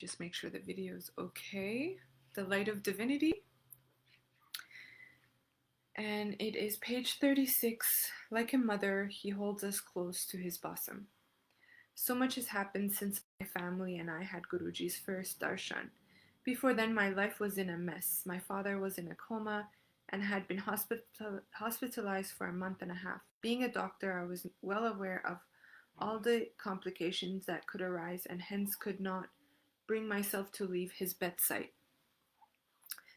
Just make sure the video is okay. The Light of Divinity. And it is page 36. Like a mother, he holds us close to his bosom. So much has happened since my family and I had Guruji's first darshan. Before then, my life was in a mess. My father was in a coma and had been hospitalized for a month and a half. Being a doctor, I was well aware of all the complications that could arise and hence could not bring myself to leave his bedside.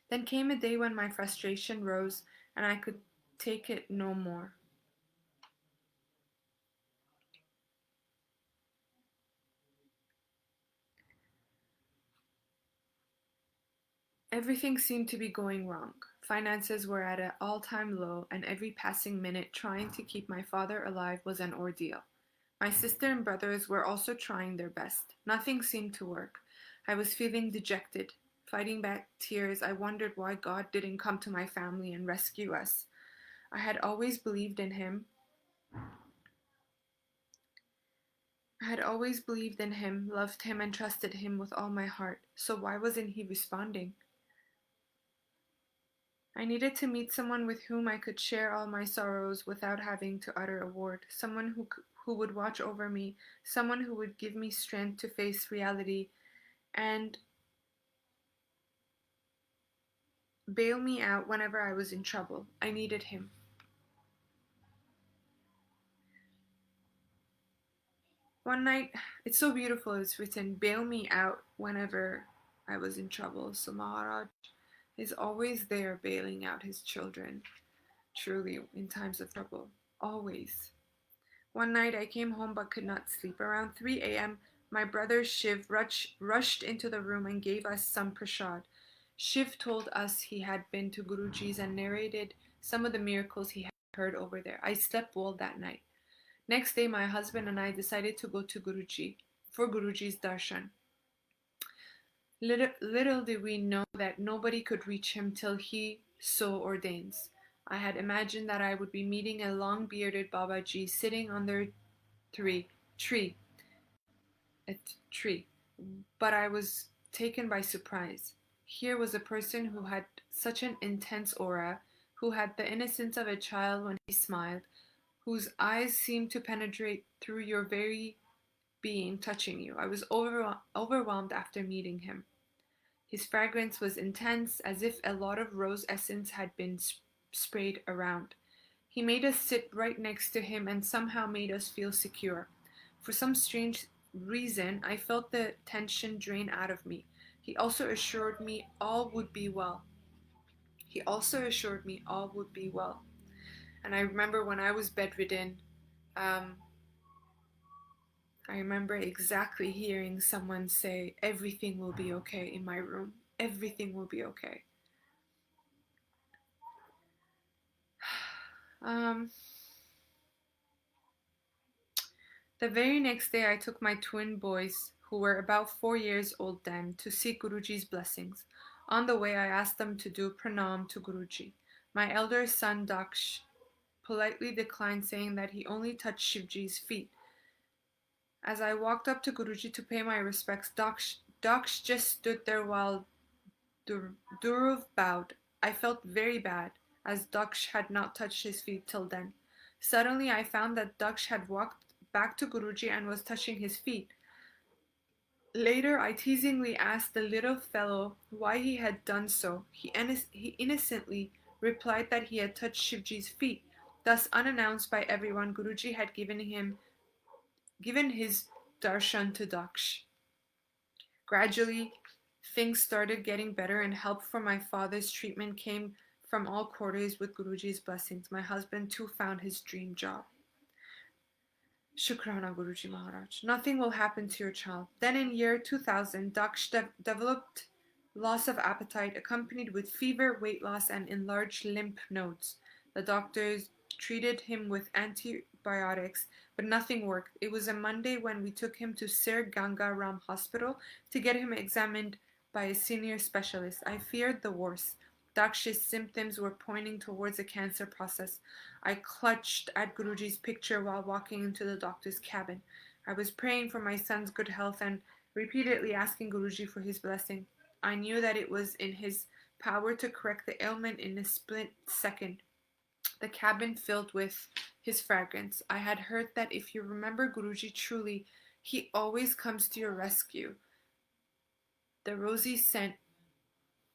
Then came a day when my frustration rose and I could take it no more. Everything seemed to be going wrong. Finances were at an all-time low, and every passing minute trying to keep my father alive was an ordeal. My sister and brothers were also trying their best. Nothing seemed to work. I was feeling dejected. Fighting back tears, I wondered why God didn't come to my family and rescue us. I had always believed in him. Loved him, and trusted him with all my heart. So why wasn't he responding? I needed to meet someone with whom I could share all my sorrows without having to utter a word, someone who would watch over me, someone who would give me strength to face reality and bail me out whenever I was in trouble. I needed him. One night, it's so beautiful, it's written, bail me out whenever I was in trouble. So Maharaj is always there bailing out his children, truly, in times of trouble. Always. One night I came home but could not sleep. Around 3 a.m., my brother Shiv rushed into the room and gave us some prasad. Shiv told us he had been to Guruji's and narrated some of the miracles he had heard over there. I slept well that night. Next day, my husband and I decided to go to Guruji for Guruji's darshan. Little did we know that nobody could reach him till he so ordains. I had imagined that I would be meeting a long-bearded Babaji sitting under a tree, but I was taken by surprise. Here was a person who had such an intense aura, who had the innocence of a child when he smiled, whose eyes seemed to penetrate through your very being, touching you. I was overwhelmed after meeting him. His fragrance was intense, as if a lot of rose essence had been sprayed around. He made us sit right next to him and somehow made us feel secure. For some strange reason, I felt the tension drain out of me. He also assured me all would be well. And I remember when I was bedridden, I remember exactly hearing someone say, everything will be okay in my room. Everything will be okay. The very next day I took my twin boys, who were about 4 years old then, to seek Guruji's blessings. On the way I asked them to do pranam to Guruji. My elder son Daksh politely declined, saying that he only touched Shivji's feet. As I walked up to Guruji to pay my respects, Daksh just stood there while Dhruv bowed. I felt very bad, as Daksh had not touched his feet till then. Suddenly I found that Daksh had walked back to Guruji and was touching his feet. Later I teasingly asked the little fellow why he had done so. He innocently replied that he had touched Shivji's feet. Thus, unannounced by everyone, Guruji had given his darshan to Daksh. Gradually, things started getting better and help for my father's treatment came from all quarters with Guruji's blessings. My husband too found his dream job. Shukrana Guruji Maharaj. Nothing will happen to your child. Then in year 2000, Daksh developed loss of appetite accompanied with fever, weight loss, and enlarged lymph nodes. The doctors treated him with antibiotics, but nothing worked. It was a Monday when we took him to Sir Ganga Ram Hospital to get him examined by a senior specialist. I feared the worst. Daksh's symptoms were pointing towards a cancer process. I clutched at Guruji's picture while walking into the doctor's cabin. I was praying for my son's good health and repeatedly asking Guruji for his blessing. I knew that it was in his power to correct the ailment in a split second. The cabin filled with his fragrance. I had heard that if you remember Guruji truly, he always comes to your rescue. The rosy scent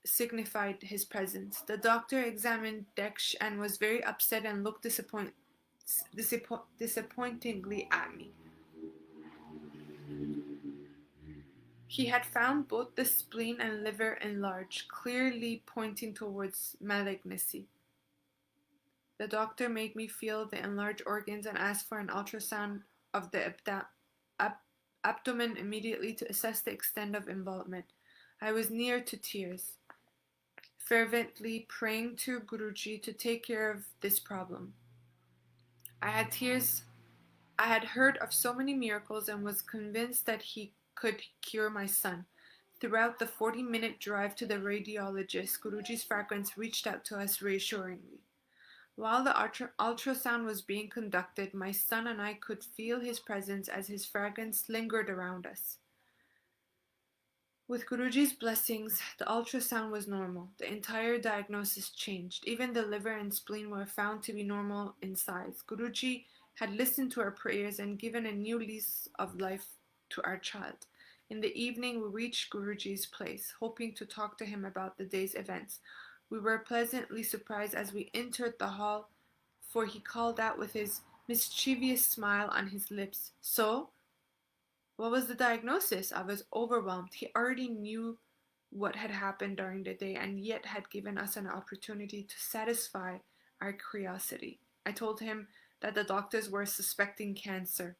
signified his presence. The doctor examined Deksh and was very upset and looked disappointingly at me. He had found both the spleen and liver enlarged, clearly pointing towards malignancy. The doctor made me feel the enlarged organs and asked for an ultrasound of the abdomen immediately to assess the extent of involvement. I was near to tears, fervently praying to Guruji to take care of this problem. I had heard of so many miracles and was convinced that he could cure my son. Throughout the 40-minute drive to the radiologist, Guruji's fragrance reached out to us reassuringly. While the ultrasound was being conducted, my son and I could feel his presence as his fragrance lingered around us. With Guruji's blessings, the ultrasound was normal. The entire diagnosis changed. Even the liver and spleen were found to be normal in size. Guruji had listened to our prayers and given a new lease of life to our child. In the evening, we reached Guruji's place, hoping to talk to him about the day's events. We were pleasantly surprised as we entered the hall, for he called out with his mischievous smile on his lips, "So, what was the diagnosis?" I was overwhelmed. He already knew what had happened during the day and yet had given us an opportunity to satisfy our curiosity. I told him that the doctors were suspecting cancer.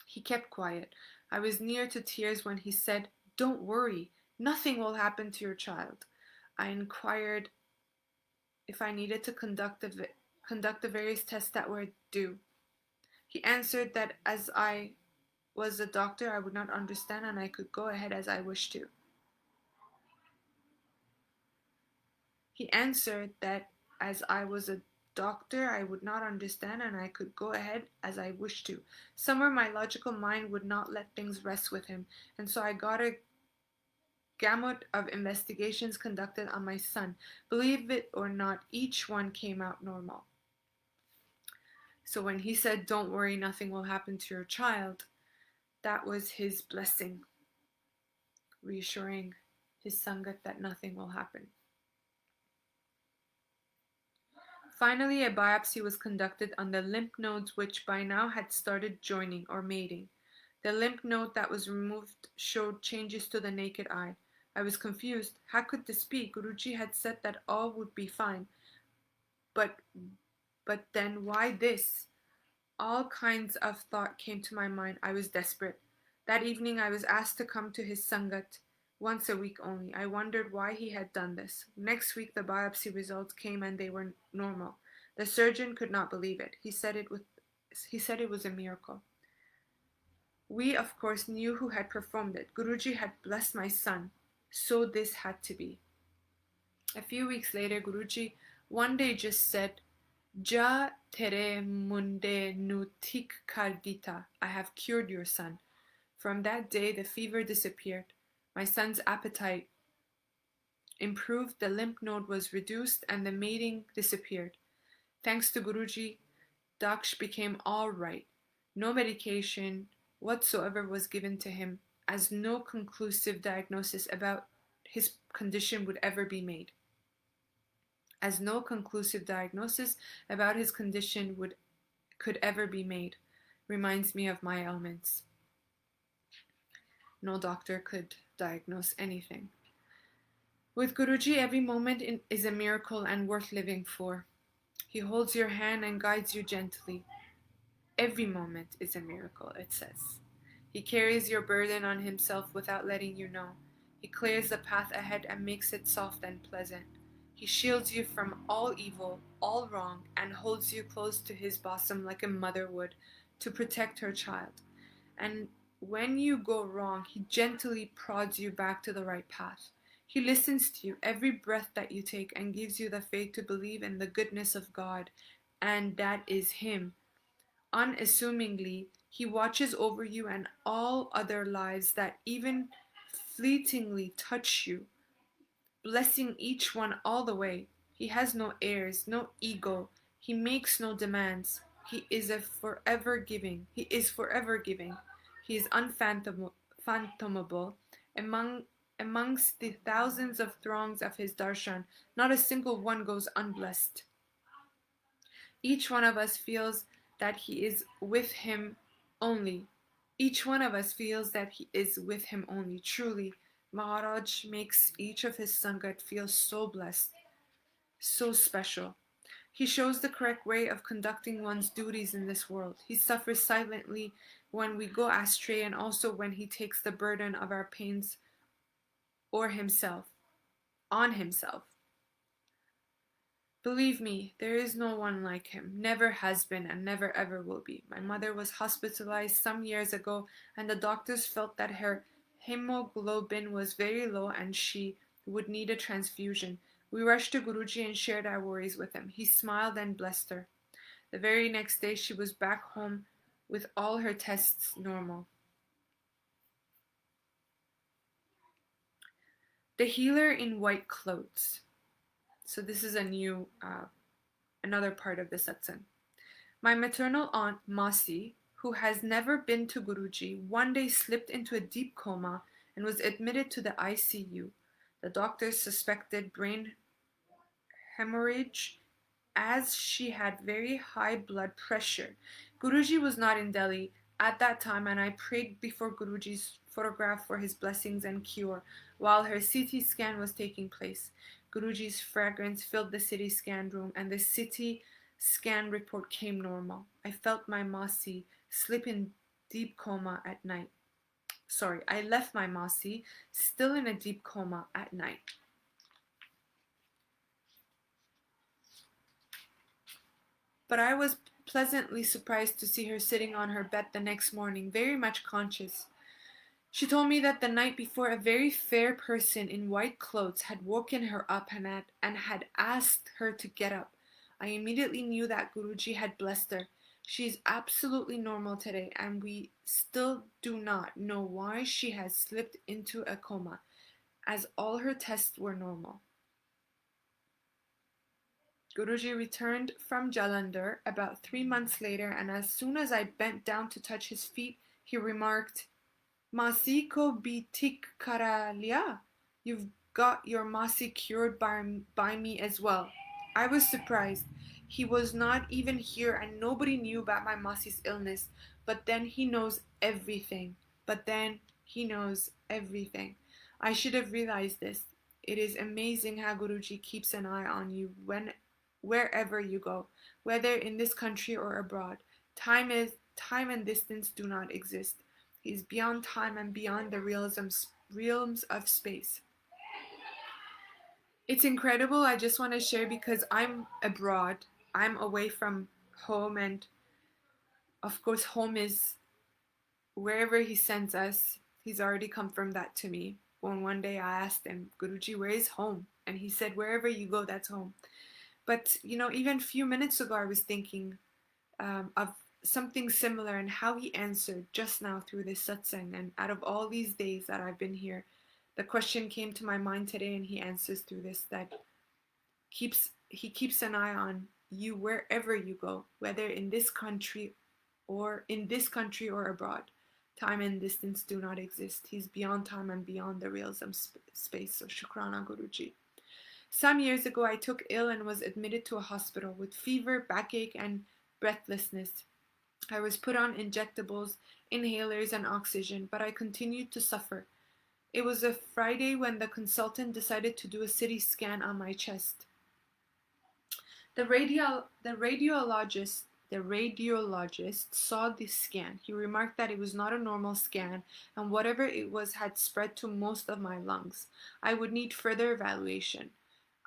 He kept quiet. I was near to tears when he said, "Don't worry, nothing will happen to your child." I inquired if I needed to conduct the various tests that were due. He answered that as I was a doctor, I would not understand and I could go ahead as I wished to. He answered that as I was a doctor, I would not understand and I could go ahead as I wished to. Somewhere my logical mind would not let things rest with him, and so I got a gamut of investigations conducted on my son. Believe it or not, each one came out normal. So when he said, "Don't worry, nothing will happen to your child," that was his blessing, reassuring his sangat that nothing will happen. Finally, a biopsy was conducted on the lymph nodes which by now had started joining or mating. The lymph node that was removed showed changes to the naked eye. I was confused. How could this be? Guruji had said that all would be fine. But then why this? All kinds of thought came to my mind. I was desperate. That evening I was asked to come to his sangat once a week only. I wondered why he had done this. Next week the biopsy results came and they were normal. The surgeon could not believe it. He said it was a miracle. We of course knew who had performed it. Guruji had blessed my son. So this had to be. A few weeks later, Guruji one day just said, "Ja tere munde nu thik kar dita." I have cured your son. From that day, the fever disappeared. My son's appetite improved, the lymph node was reduced, and the mating disappeared. Thanks to Guruji, Daksh became all right. No medication whatsoever was given to him, as no conclusive diagnosis about his condition would ever be made. As no conclusive diagnosis about his condition could ever be made. Reminds me of my ailments. No doctor could diagnose anything. With Guruji, every moment is a miracle and worth living for. He holds your hand and guides you gently. Every moment is a miracle, it says. He carries your burden on himself without letting you know. He clears the path ahead and makes it soft and pleasant. He shields you from all evil, all wrong, and holds you close to his bosom like a mother would to protect her child. And when you go wrong, he gently prods you back to the right path. He listens to you every breath that you take and gives you the faith to believe in the goodness of God, and that is him. Unassumingly, He watches over you and all other lives that even fleetingly touch you, blessing each one all the way. He has no heirs, no ego. He makes no demands. He is forever giving. He is forever giving. He is unfathomable. Among amongst the thousands of throngs of his darshan, not a single one goes unblessed. Each one of us feels that he is with him only. Each one of us feels that he is with him only. Truly, Maharaj makes each of his Sangat feel so blessed, so special. He shows the correct way of conducting one's duties in this world. He suffers silently when we go astray and also when he takes the burden of our pains or himself, on himself. Believe me, there is no one like him, never has been and never ever will be. My mother was hospitalized some years ago and the doctors felt that her hemoglobin was very low and she would need a transfusion. We rushed to Guruji and shared our worries with him. He smiled and blessed her. The very next day she was back home with all her tests normal. The healer in white clothes. So this is another part of the satsang. My maternal aunt, Masi, who has never been to Guruji, one day slipped into a deep coma and was admitted to the ICU. The doctors suspected brain hemorrhage as she had very high blood pressure. Guruji was not in Delhi at that time and I prayed before Guruji's photograph for his blessings and cure while her CT scan was taking place. Guruji's fragrance filled the CT scan room and the CT scan report came normal. I felt my Masi slip in deep coma at night. I left my Masi still in a deep coma at night. But I was pleasantly surprised to see her sitting on her bed the next morning, very much conscious. She told me that the night before a very fair person in white clothes had woken her up and had asked her to get up. I immediately knew that Guruji had blessed her. She is absolutely normal today and we still do not know why she has slipped into a coma, as all her tests were normal. Guruji returned from Jalandhar about 3 months later and as soon as I bent down to touch his feet, he remarked, Masi ko bhi thik kara liya. You've got your Masi cured by me as well. I was surprised. He was not even here and nobody knew about my Masi's illness. But then he knows everything. I should have realized this. It is amazing how Guruji keeps an eye on you wherever you go, whether in this country or abroad. Time and distance do not exist. He is beyond time and beyond the realms of space. It's incredible. I just want to share because I'm abroad. I'm away from home and of course home is wherever he sends us. He's already confirmed that to me. When one day I asked him, Guruji, where is home? And he said, wherever you go, that's home. But, even a few minutes ago, I was thinking of something similar and how he answered just now through this satsang. And out of all these days that I've been here, the question came to my mind today and he answers through this that he keeps an eye on you wherever you go, whether in this country or abroad. Time and distance do not exist. He's beyond time and beyond the realms of space. So Shukrana Guruji. Some years ago, I took ill and was admitted to a hospital with fever, backache, and breathlessness. I was put on injectables, inhalers, and oxygen, but I continued to suffer. It was a Friday when the consultant decided to do a CT scan on my chest. The radiologist saw the scan. He remarked that it was not a normal scan, and whatever it was had spread to most of my lungs. I would need further evaluation.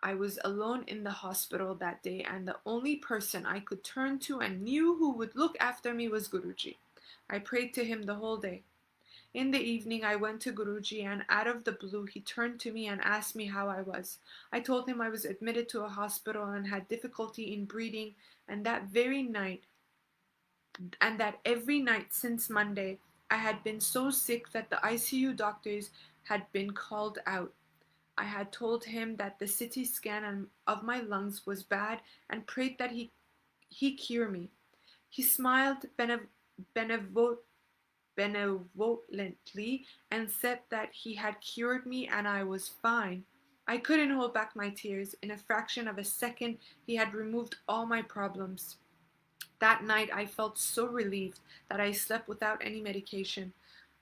I was alone in the hospital that day and the only person I could turn to and knew who would look after me was Guruji. I prayed to him the whole day. In the evening I went to Guruji and out of the blue he turned to me and asked me how I was. I told him I was admitted to a hospital and had difficulty in breathing and that very night and that every night since Monday I had been so sick that the ICU doctors had been called out. I had told him that the CT scan of my lungs was bad and prayed that he cure me. He smiled benevo- benevolently and said that he had cured me and I was fine. I couldn't hold back my tears. In a fraction of a second, he had removed all my problems. That night I felt so relieved that I slept without any medication.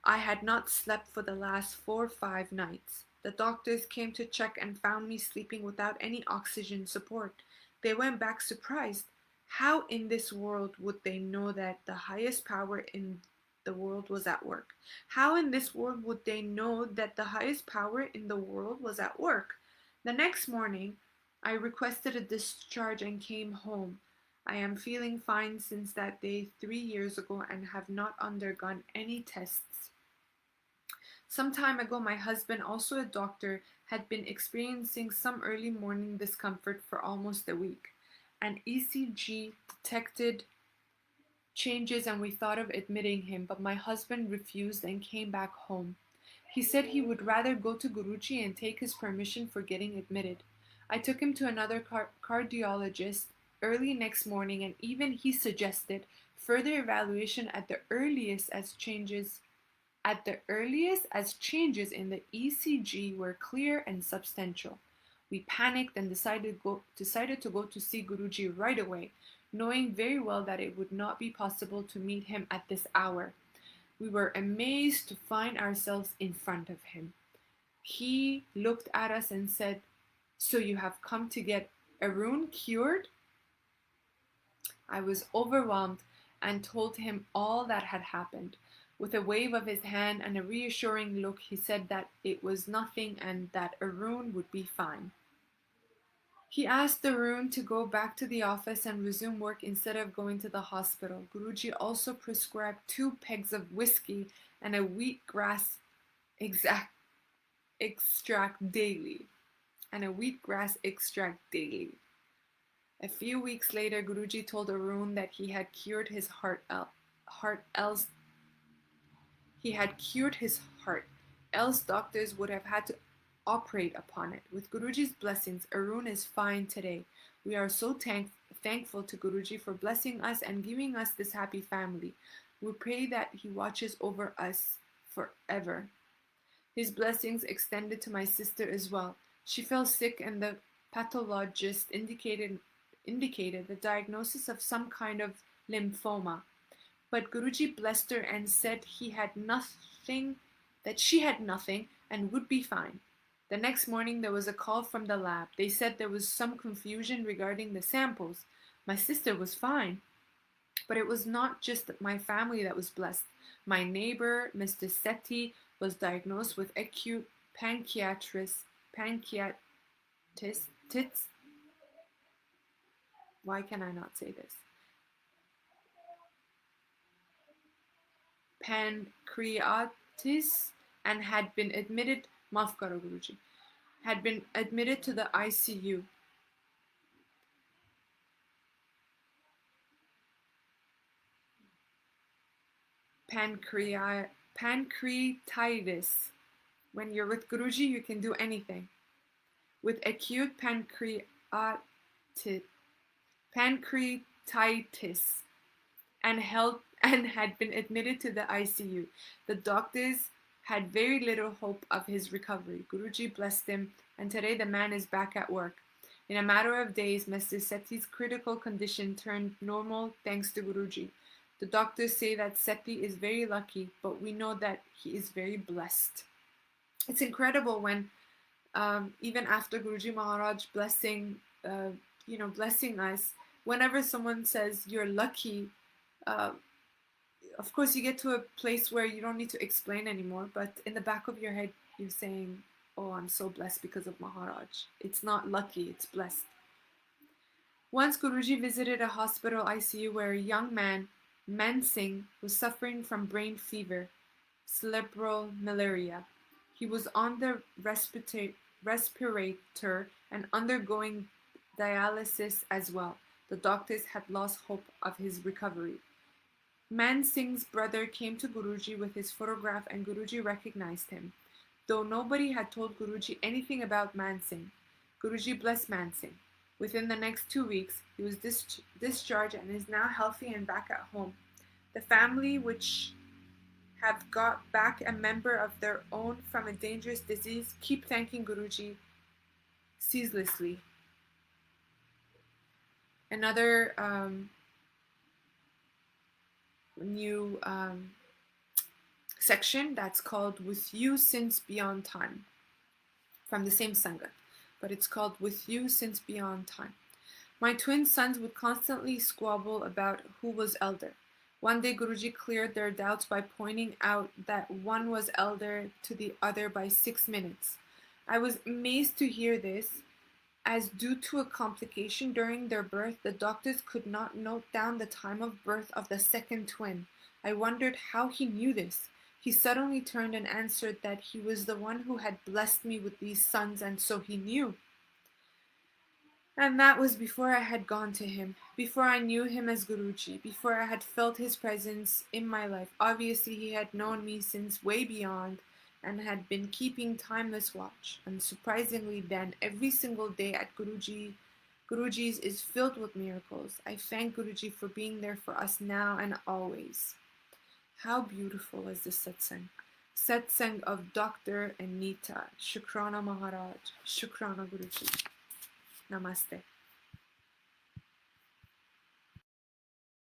I had not slept for the last 4 or 5 nights. The doctors came to check and found me sleeping without any oxygen support. They went back surprised. How in this world would they know that the highest power in the world was at work? How in this world would they know that the highest power in the world was at work? The next morning, I requested a discharge and came home. I am feeling fine since that day 3 years ago and have not undergone any tests. Some time ago, my husband, also a doctor, had been experiencing some early morning discomfort for almost a week. An ECG detected changes and we thought of admitting him, but my husband refused and came back home. He said he would rather go to Guruji and take his permission for getting admitted. I took him to another cardiologist early next morning and even he suggested further evaluation at the earliest as changes in the ECG were clear and substantial. We panicked and decided to go to see Guruji right away, knowing very well that it would not be possible to meet him at this hour. We were amazed to find ourselves in front of him. He looked at us and said, "So you have come to get Arun cured?" I was overwhelmed and told him all that had happened. With a wave of his hand and a reassuring look, he said that it was nothing and that Arun would be fine. He asked Arun to go back to the office and resume work instead of going to the hospital. Guruji also prescribed 2 pegs of whiskey and a wheatgrass extract daily. A few weeks later, Guruji told Arun that he had cured his heart, else doctors would have had to operate upon it. With Guruji's blessings, Arun is fine today. We are so thankful to Guruji for blessing us and giving us this happy family. We pray that he watches over us forever. His blessings extended to my sister as well. She fell sick and the pathologist indicated the diagnosis of some kind of lymphoma. But Guruji blessed her and said that she had nothing and would be fine. The next morning there was a call from the lab. They said there was some confusion regarding the samples. My sister was fine. But it was not just my family that was blessed. My neighbor, Mr. Sethi, was diagnosed with acute pancreatitis. Why can I not say this? Pancreatitis and had been admitted, maaf karo Guruji, had been admitted to the ICU. Pancreatitis. When you're with Guruji, you can do anything. With acute pancreatitis and had been admitted to the ICU. The doctors had very little hope of his recovery. Guruji blessed him, and today the man is back at work. In a matter of days, Mr. Sethi's critical condition turned normal thanks to Guruji. The doctors say that Sethi is very lucky, but we know that he is very blessed. It's incredible when even after Guruji Maharaj blessing us, whenever someone says you're lucky, of course you get to a place where you don't need to explain anymore, but in the back of your head you're saying, oh, I'm so blessed because of Maharaj. It's not lucky, it's blessed. Once Guruji visited a hospital ICU where a young man, Mansingh, was suffering from brain fever, cerebral malaria. He was on the respirator and undergoing dialysis as well. The doctors had lost hope of his recovery. Man Singh's brother came to Guruji with his photograph and Guruji recognized him, though nobody had told Guruji anything about Man Singh. Guruji blessed Man Singh. Within the next 2 weeks, he was discharged and is now healthy and back at home. The family, which have got back a member of their own from a dangerous disease, keep thanking Guruji ceaselessly. Another new section that's called With You Since Beyond Time, from the same Sangha, but it's called With You Since Beyond Time. My twin sons would constantly squabble about who was elder. One day Guruji cleared their doubts by pointing out that one was elder to the other by 6 minutes. I was amazed to hear this, as due to a complication during their birth, the doctors could not note down the time of birth of the second twin. I wondered how he knew this. He suddenly turned and answered that he was the one who had blessed me with these sons, and so he knew. And that was before I had gone to him, before I knew him as Guruji, before I had felt his presence in my life. Obviously, he had known me since way beyond and had been keeping timeless watch. And surprisingly, then, every single day at Guruji's is filled with miracles. I thank Guruji for being there for us now and always. How beautiful is this satsang? Satsang of Dr. Anita. Shukrana Maharaj. Shukrana Guruji. Namaste.